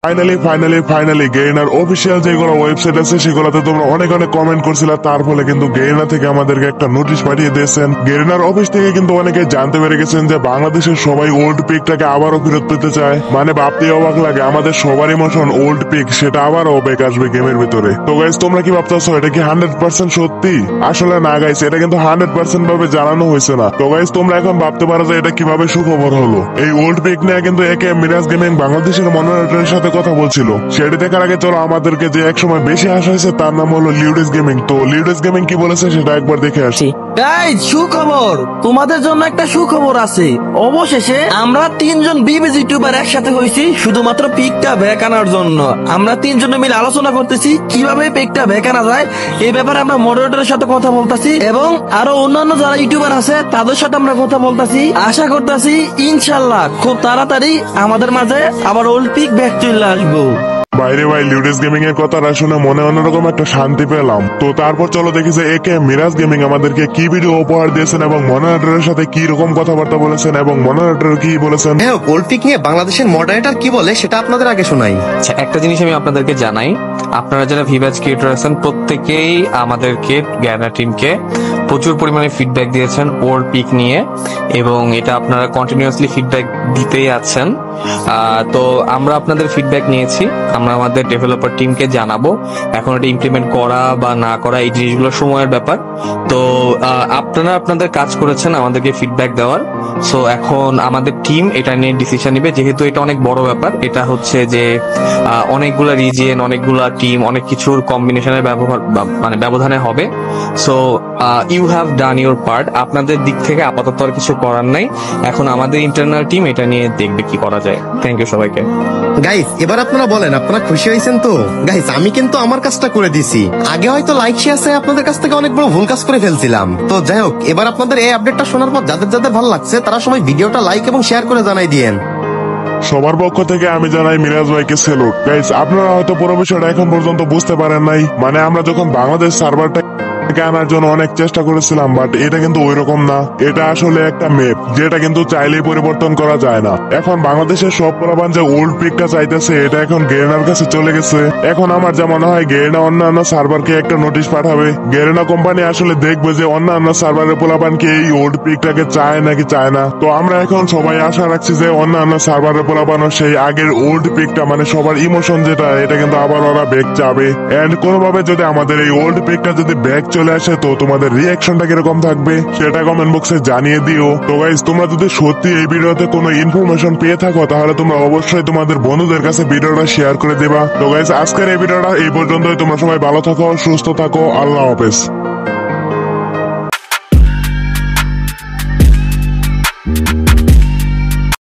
Finally গেরিনার official যেগুলো website আছে সেগুলোতে তোমরা অনেক কমেন্ট করছিল, তার ফলে কিন্তু গেরিনা থেকে আমাদেরকে একটা নোটিশ পাঠিয়ে দিয়েছেন। গেরিনার অফিস থেকে কিন্তু অনেকে জানতে পেরে গেছেন যে বাংলাদেশের সবাই ওল্ড পিকটাকে আবারও ফেরত পেতে চায়। মানে ভাবতে অবাক লাগে, আমাদের সবার ইমোশন ওল্ড পিক সেটা আবারও ব্যাক আসবে গেমের ভিতরে। তো গাইস তোমরা কি ভাবতেছো এটা কি 100% সত্যি? আসলে না গাইস, এটা কিন্তু 100% ভাবে জানানো হয়েছে না। তো গাইস তোমরা এখন ভাবতে পারো যে এটা কিভাবে সুখবর হলো। এই ওল্ড পিক নিয়ে কিন্তু একে মিরাজ গেমিং বাংলাদেশের মনিটরের সাথে কথা বলছিল। সেটি দেখার আগে চলো আমাদেরকে যে এক সময় বেশি হাসা হয়েছে তার নাম হলো লিউডিস গেমিং। তো লিউডিস গেমিং কি বলেছে সেটা একবার দেখে আসি। গাইস সুখবর, তোমাদের জন্য একটা সুখবর আছে। অবশেষে আমরা তিনজন বিবিজ ইউটিউবার একসাথে হয়েছি শুধুমাত্র পিকটা ব্যাক আনার জন্য। আমরা তিনজনে মিলে আলোচনা করতেছি কিভাবে পিকটা ব্যাক আনা যায়। এই ব্যাপারে আমরা মডারেটরের সাথে কথা বলতেছি এবং আরো অন্যান্য যারা ইউটিউবার আছে তাদের সাথে আমরা কথা বলতেছি। আশা করতেছি ইনশাল্লাহ খুব তাড়াতাড়ি আমাদের মাঝে আবার ওল্ড পিক ব্যাক চলে আসবো। বাইরে ভাই লিউডিস গেমিং এর কথাটা শুনে মনে অন্যরকম একটা শান্তি পেলাম। তো তারপর চলো দেখি যে একে মিরাজ গেমিং আমাদেরকে কি ভিডিও উপহার দিয়েছেন এবং মডারেটরের সাথে কি রকম কথাবার্তা বলেছেন এবং মডারেটর কি বলেছেন। হ্যাঁ, ওল্ড পিক নিয়ে বাংলাদেশের মডারেটর কি বলে সেটা আপনাদের আগে শোনাই। আচ্ছা, একটা জিনিস আমি আপনাদেরকে জানাই, আপনারা যারা ভিভাজ ক্রিয়েটর আছেন প্রত্যেকেই আমাদেরকে গ্যানা টিমকে প্রচুর পরিমাণে ফিডব্যাক দিয়েছেন ওল্ড পিক নিয়ে এবং এটা আপনারা কন্টিনিউয়াসলি ফিডব্যাক দিতেই আছেন। তো আমরা আপনাদের ফিডব্যাক নিয়েছি, আমরা আমাদের ডেভেলপার টিমকে জানাবো। এখন এটা ইমপ্লিমেন্ট করা বা না করা এই জিনিসগুলো সময়ের ব্যাপার। তো আপনারা আপনাদের কাজ করেছেন আমাদেরকে ফিডব্যাক দেওয়ার। সো এখন আমাদের টিম এটা নিয়ে ডিসিশন নিবে, যেহেতু এটা অনেক বড় ব্যাপার। এটা হচ্ছে যে অনেকগুলা রিজিয়ন, অনেকগুলা টিম, অনেক কিছুর কম্বিনেশনের ব্যবধানে হবে। So you have done your part. আপনাদের দিক থেকে আপাতত আর কিছু করার নাই। এখন আমাদের ইন্টারনাল টিম এটা নিয়ে দেখবে কি করা যায়। থ্যাংক ইউ সবাইকে। গাইস এবার আপনারা বলেন, আপনারা খুশি হয়েছেন তো? গাইস আমি কিন্তু আমার কাজটা করে দিছি। আগে হয়তো লাইক শেয়ার চাই আপনাদের কাছ থেকে অনেক বড় ভুল কাজ করে ফেলছিলাম। তো যাই হোক, এবার আপনাদের এই আপডেটটা শোনার পর যাদের যাদের ভালো লাগছে তারা সবাই ভিডিওটা লাইক এবং শেয়ার করে জানাই দিয়েন। সবার পক্ষ থেকে আমি জানাই মিরাজ ভাইকে সেলুট। গাইস আপনারা হয়তো পুরো বিষয়টা এখন পর্যন্ত বুঝতে পারেন নাই। মানে আমরা যখন বাংলাদেশ সার্ভারটা আনার জন্য অনেক চেষ্টা করেছিলাম, বাট এটা কিন্তু ওই রকম না। এটা আসলে একটা ম্যাপ যেটা কিন্তু চাইলেই পরিবর্তন করা যায় না। এখন বাংলাদেশের সব পোলাপান যে ওল্ড পিকটা চাইতেছে এটা এখন গেরিনার কাছে চলে গেছে। এখন আমার যা মনে হয় গেরিনা অন্যান্য সার্ভারকে একটা নোটিশ পাঠাবে। গেরিনা কোম্পানি আসলে দেখবে যে অন্যান্য সার্ভারের পোলাপানকে এই ওল্ড পিকটাকে চায় নাকি চায় না। তো আমরা এখন সবাই আশা রাখছি যে অন্যান্য সার্ভারের পোলাপানও সেই আগের ওল্ড পিকটা, মানে সবার ইমোশন যেটা, এটা কিন্তু আবার ওরা ব্যাক চাবে। এন্ড কোনোভাবে যদি আমাদের এই ওল্ড পিকটা যদি ব্যাক চলে আসে তো তোমাদের রিয়াকশনটা কিরকম থাকবে সেটা কমেন্ট বক্সে জানিয়ে দিও। তো গাইস তোমরা যদি সত্যি এই ভিডিওতে কোনো ইনফরমেশন পেয়ে থাকো তাহলে তোমরা অবশ্যই তোমাদের বন্ধুদের কাছে ভিডিওটা শেয়ার করে দেবা। তো গাইস আজকের এই ভিডিওটা এই পর্যন্তই। তোমরা সবাই ভালো থাকো, সুস্থ থাকো, আল্লাহ হাফেজ।